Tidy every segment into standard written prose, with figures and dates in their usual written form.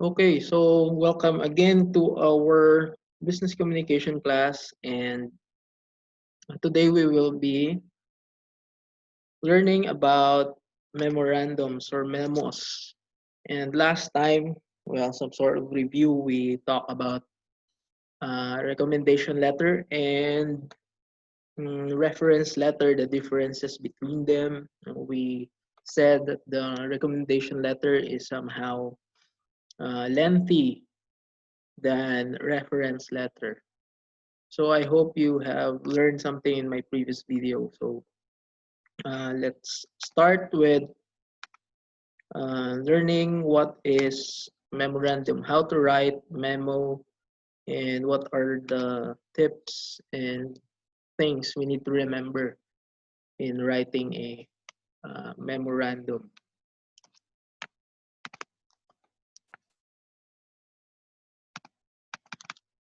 Okay, so welcome again to our business communication class, and today we will be learning about memorandums or memos. And last time, well, some sort of review, we talked about recommendation letter and reference letter, the differences between them. We said that the recommendation letter is somehow lengthy than reference letter. So I hope you have learned something in my previous video. So let's start with learning what is memorandum, how to write memo, and what are the tips and things we need to remember in writing a memorandum.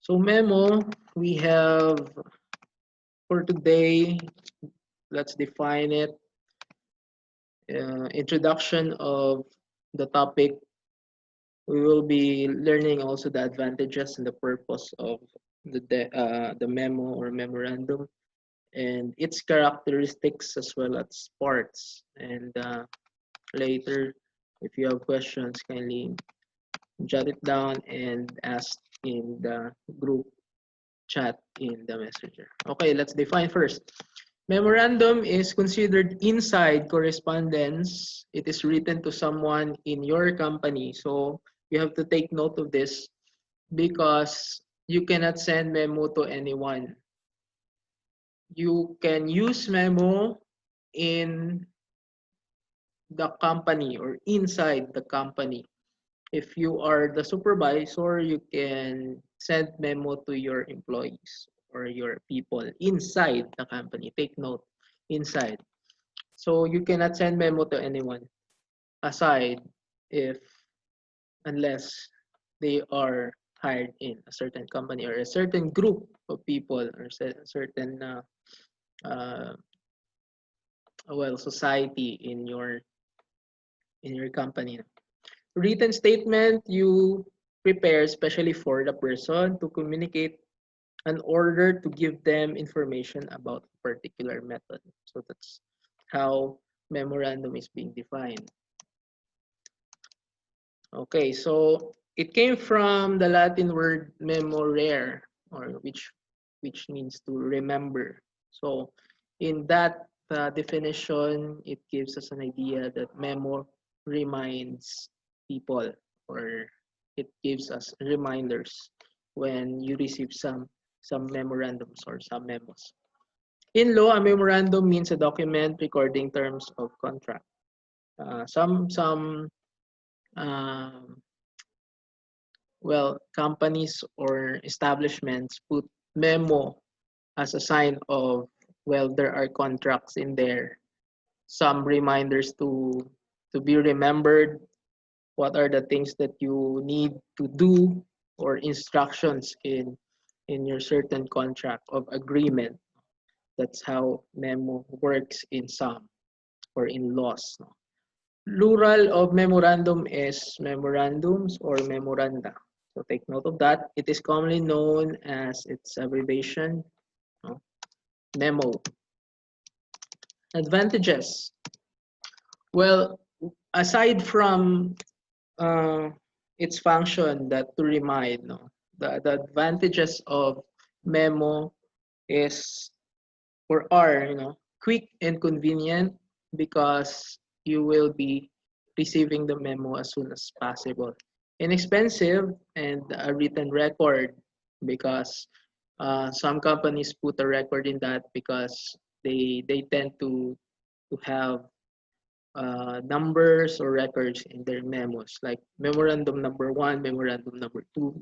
So memo, we have for today, let's define it. Introduction of the topic. We will be learning also the advantages and the purpose of the memo or memorandum and its characteristics as well as parts. And later, if you have questions, kindly jot it down and ask in the group chat in the messenger. Okay, let's define first. Memorandum is considered inside correspondence. It is written to someone in your company. So you have to take note of this because you cannot send memo to anyone. You can use memo in the company or inside the company. If you are the supervisor, you can send memo to your employees or your people inside the company. Take note, inside. So you cannot send memo to anyone aside if unless they are hired in a certain company or a certain group of people or a certain uh, well society in your company. Written statement you prepare especially for the person to communicate an order to give them information about a particular method. So that's how memorandum is being defined. Okay, so it came from the Latin word memorare, or which means to remember. So in that definition, it gives us an idea that memo reminds people, or it gives us reminders when you receive some memorandums or some memos. In law, a memorandum means a document recording terms of contract. Some um, well, companies or establishments put memo as a sign of, well, there are contracts in there. Some reminders to be remembered. What are the things that you need to do or instructions in your certain contract of agreement. That's how memo works in some or in laws. No? Plural of memorandum is memorandums or memoranda. So take note of that. It is commonly known as its abbreviation, no? Memo. Advantages. Well, aside from uh, its function that to remind, no, the advantages of memo is or are quick and convenient because you will be receiving the memo as soon as possible. Inexpensive and a written record because some companies put a record in that because they tend to have numbers or records in their memos like memorandum number one, memorandum number two,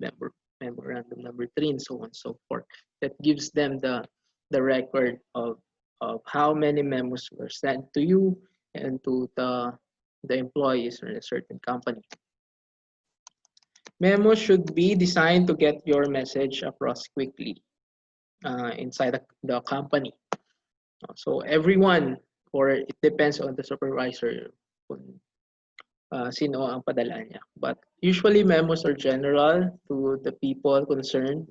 memorandum number three, and so on and so forth. That gives them the record of how many memos were sent to you and to the employees in a certain company. Memos should be designed to get your message across quickly inside the company. So everyone, or it depends on the supervisor, sino ang padala niya. But usually memos are general to the people concerned.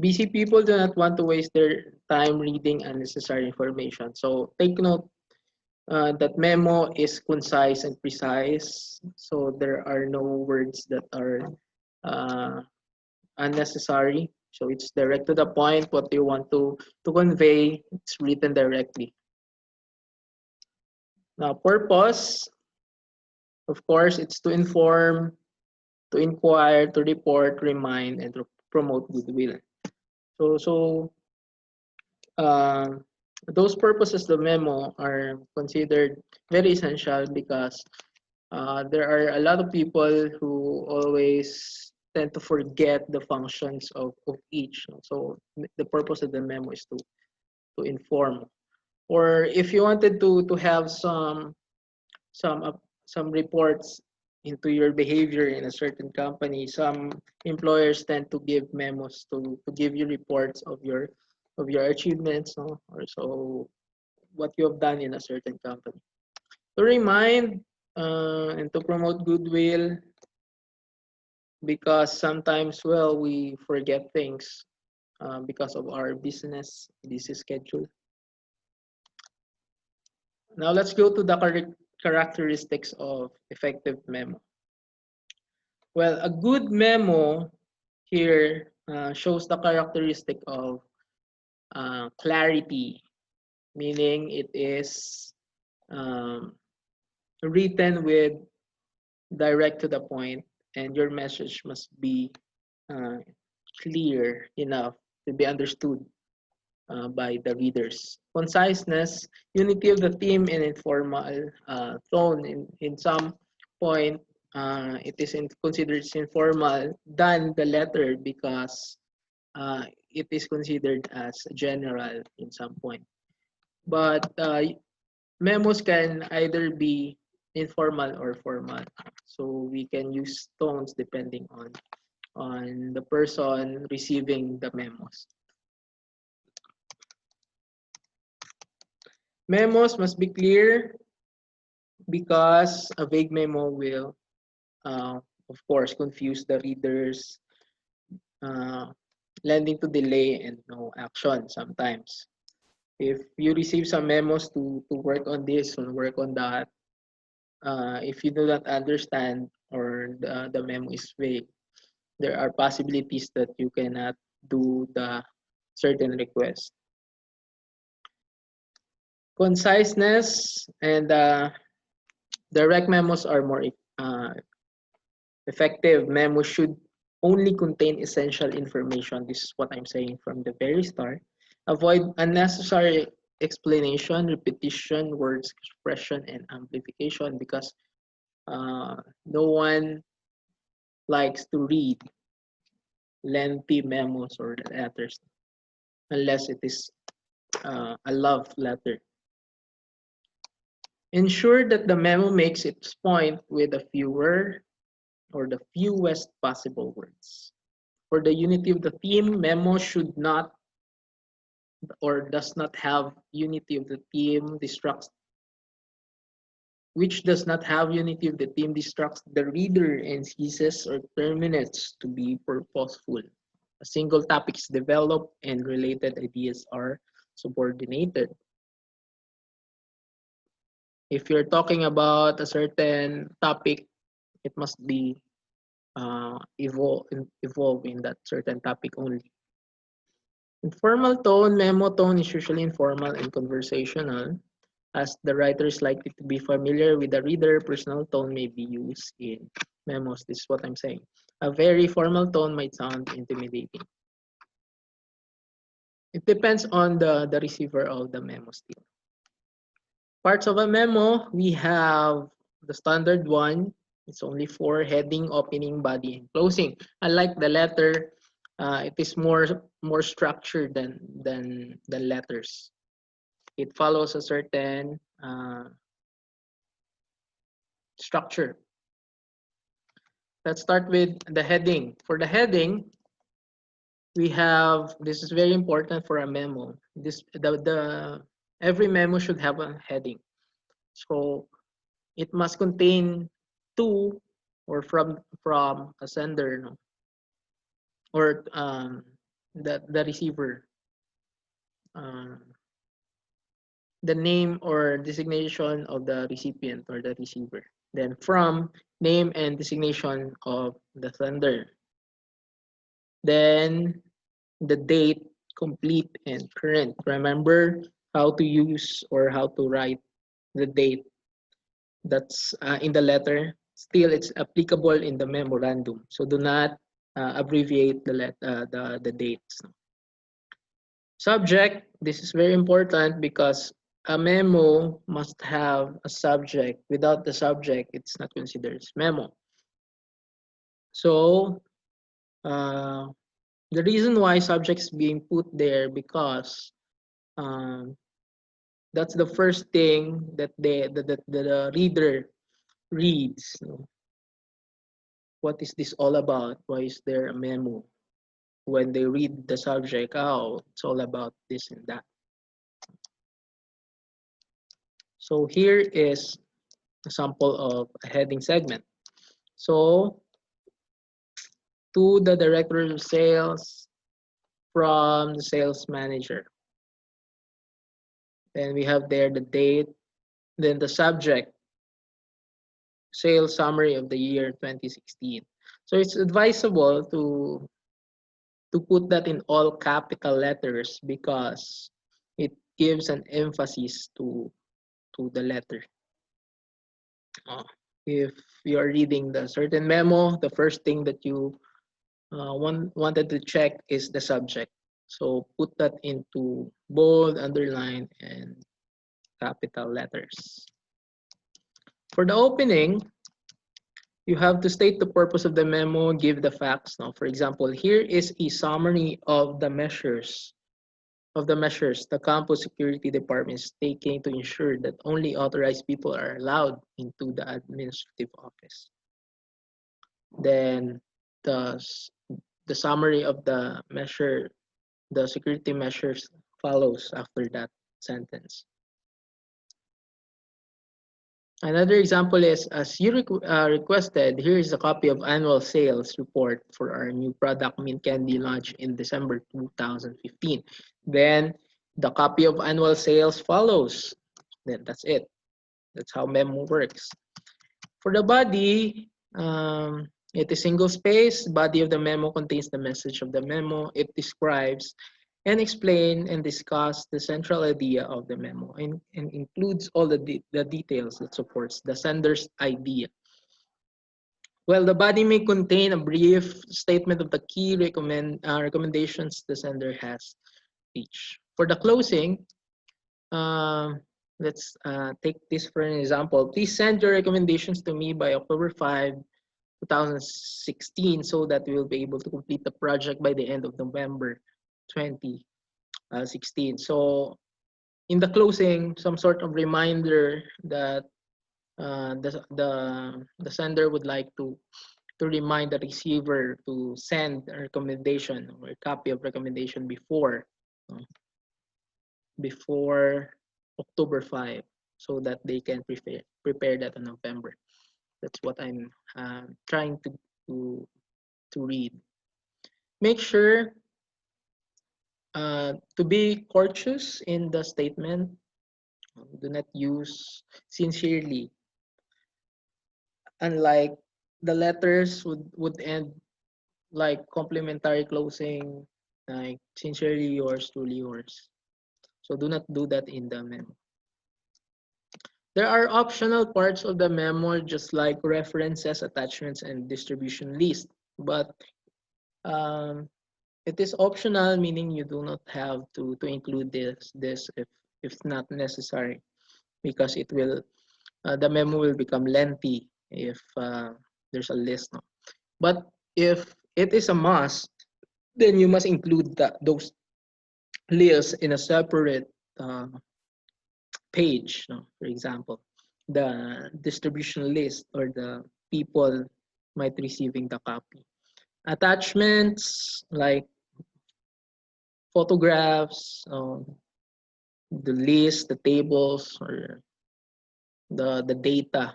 Busy people do not want to waste their time reading unnecessary information. So take note that memo is concise and precise. So there are no words that are uh, unnecessary. So it's direct to the point. What you want to convey, it's written directly. Now, purpose, of course, it's to inform, to inquire, to report, remind, and to promote goodwill. So uh, those purposes of the memo are considered very essential because there are a lot of people who always tend to forget the functions of each. So the purpose of the memo is to inform. Or if you wanted to have some reports into your behavior in a certain company, some employers tend to give memos to give you reports of your achievements, no? Or so what you have done in a certain company. To remind and to promote goodwill, because sometimes, well, we forget things because of our busy schedule. Now let's go to the characteristics of effective memo. Well, a good memo here shows the characteristic of clarity, meaning it is um, written with direct to the point, and your message must be uh, clear enough to be understood by the readers. Conciseness, unity of the theme, and informal tone. In some point, it is considered informal than the letter because it is considered as general in some point. But memos can either be informal or formal. So we can use tones depending on the person receiving the memos. Memos must be clear because a vague memo will, uh, of course, confuse the readers, uh, lending to delay and no action sometimes. If you receive some memos to work on this and work on that, if you do not understand or the memo is vague, there are possibilities that you cannot do the certain request. Conciseness and direct memos are more effective. Memos should only contain essential information. This is what I'm saying from the very start. Avoid unnecessary explanation, repetition, words, expression, and amplification because no one likes to read lengthy memos or letters unless it is a love letter. Ensure that the memo makes its point with the fewer or the fewest possible words. For the unity of the theme, memo should not or does not have unity of the theme, which does not have unity of the theme distracts the reader and ceases or terminates to be purposeful. A single topic is developed and related ideas are subordinated. If you're talking about a certain topic, it must be evolve in that certain topic only. Informal tone, memo tone is usually informal and conversational. As the writer is likely to be familiar with the reader, personal tone may be used in memos. This is what I'm saying. A very formal tone might sound intimidating. It depends on the receiver of the memo still. Parts of a memo, we have the standard one. It's only for heading, opening, body, and closing. Unlike the letter, it is more structured than the letters. It follows a certain structure. Let's start with the heading. For the heading, we have, this is very important for a memo. Every memo should have a heading. So it must contain to or from a sender, no? Or the receiver, um, the name or designation of the recipient or the receiver. Then from name and designation of the sender. Then the date, complete and current. Remember how to use or how to write the date that's in the letter. Still, it's applicable in the memorandum. So do not abbreviate the dates. Subject, this is very important because a memo must have a subject. Without the subject, it's not considered as memo. So uh, the reason why subjects being put there because um, that's the first thing that the reader reads. What is this all about? Why is there a memo? When they read the subject, oh, it's all about this and that. So here is a sample of a heading segment. So to the director of sales from the sales manager. Then we have there the date, then the subject, sales summary of the year 2016. So it's advisable to put that in all capital letters because it gives an emphasis to the letter. If you are reading the certain memo, the first thing that you wanted to check is the subject. So put that into bold, underline, and capital letters. For the opening, you have to state the purpose of the memo, give the facts. Now, for example, here is a summary of the measures the campus security department is taking to ensure that only authorized people are allowed into the administrative office. Then the summary of the security measures follows after that sentence. Another example is, as you requested, here is a copy of annual sales report for our new product, Mint Candy, launched in December 2015. Then the copy of annual sales follows. Then that's it. That's how memo works. For the body, it is single space. Body of the memo contains the message of the memo. It describes and explain and discuss the central idea of the memo and includes all the details that supports the sender's idea. Well, the body may contain a brief statement of the key recommendations the sender has reached. For the closing, let's take this for an example. Please send your recommendations to me by October 5, 2016 so that we will be able to complete the project by the end of November 2016. So in the closing, some sort of reminder that the sender would like to remind the receiver to send a recommendation or a copy of recommendation before October 5 so that they can prepare that in November. That's what I'm trying to read. Make sure to be courteous in the statement. Do not use sincerely. Unlike the letters would end like complimentary closing, like sincerely yours, truly yours. So do not do that in the memo. There are optional parts of the memo, just like references, attachments, and distribution list. But it is optional, meaning you do not have to include this if not necessary, because it will the memo will become lengthy if there's a list. No? But if it is a must, then you must include those lists in a separate page. No? For example, the distribution list or the people might receiving the copy. Attachments like photographs, the list, the tables, or the data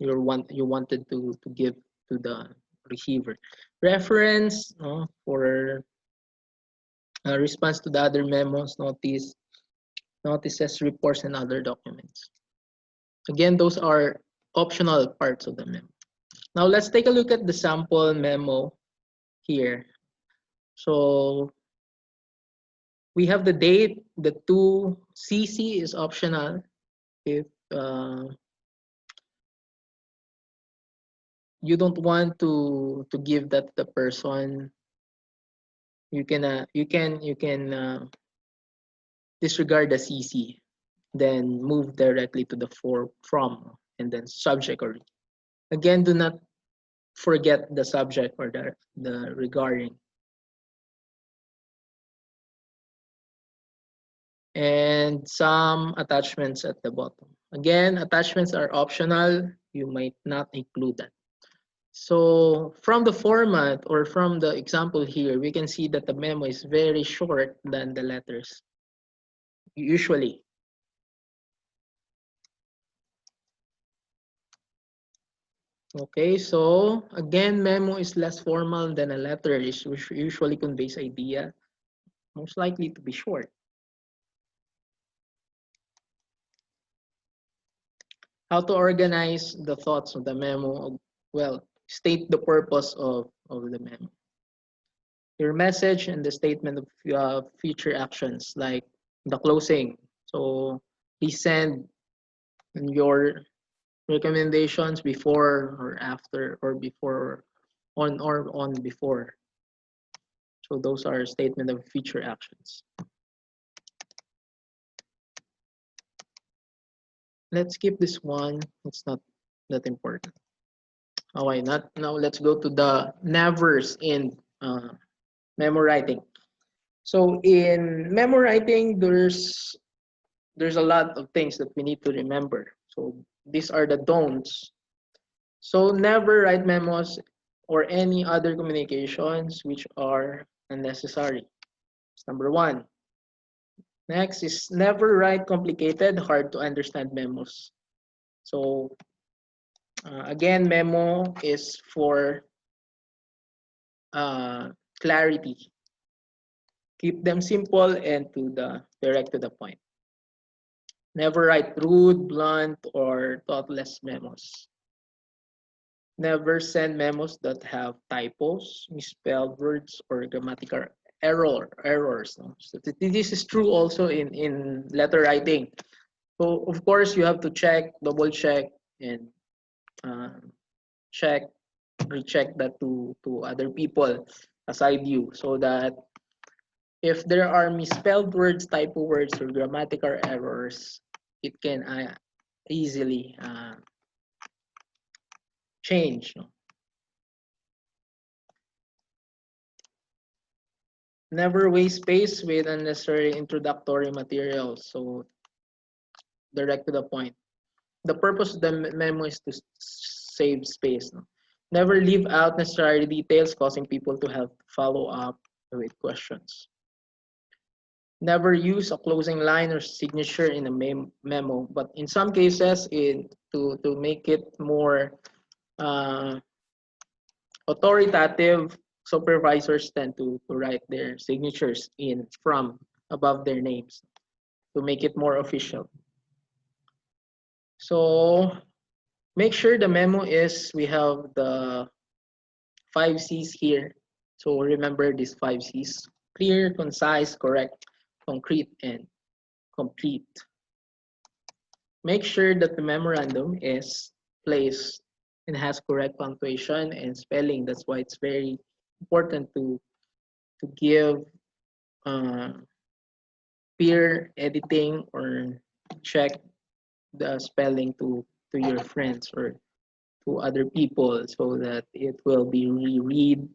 you wanted to give to the receiver. Reference for response to the other memos, notices, reports, and other documents. Again, those are optional parts of the memo. Now let's take a look at the sample memo here. So we have the date. The 2CC is optional. If you don't want to give that to the person, you can disregard the CC, then move directly to the from, and then subject or again, do not forget the subject or the regarding. And some attachments at the bottom. Again, attachments are optional. You might not include that. So from the format or from the example here, we can see that the memo is very short than the letters, usually. Okay, so again, memo is less formal than a letter. It usually conveys idea, most likely to be short. How to organize the thoughts of the memo? Well, state the purpose of the memo. Your message and the statement of future actions, like the closing. So please send your recommendations before or after or before on before. So those are statement of future actions. Let's skip this one. It's not that important. Oh, why not? Now let's go to the nevers in memo writing. So in memo writing, there's a lot of things that we need to remember. So these are the don'ts. So never write memos or any other communications which are unnecessary. That's number one. Next is never write complicated, hard to understand memos. So again, memo is for clarity. Keep them simple and direct to the point. Never write rude, blunt, or thoughtless memos. Never send memos that have typos, misspelled words, or grammatical errors. No? So this is true also in letter writing. So of course you have to check, double check, and check, recheck that to other people aside you, so that if there are misspelled words, typo words, or grammatical errors, it can easily change. No? Never waste space with unnecessary introductory materials. So direct to the point. The purpose of the memo is to save space. No? Never leave out necessary details, causing people to have follow up with questions. Never use a closing line or signature in a memo, but in some cases, to make it more authoritative, supervisors tend to write their signatures from above their names to make it more official. So make sure the memo we have the 5 C's here. So remember these 5 C's: clear, concise, correct, concrete, and complete. Make sure that the memorandum is placed and has correct punctuation and spelling. That's why it's very important to give peer editing or check the spelling to your friends or to other people, so that it will be reread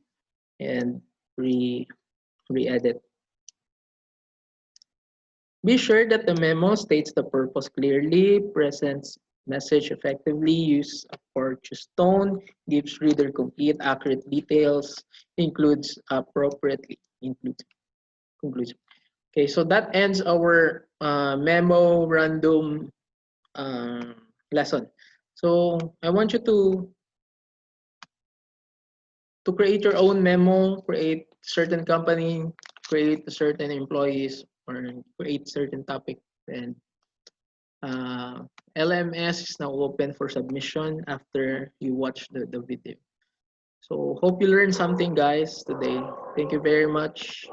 and re-edit. Be sure that the memo states the purpose clearly, presents message effectively, use a courteous tone, gives reader complete, accurate details, includes appropriately, conclusion. Okay, so that ends our memorandum lesson. So I want you to create your own memo, create certain company, create certain employees, or create certain topic. And uh, LMS is now open for submission after you watch the video. So hope you learned something, guys, today. Thank you very much.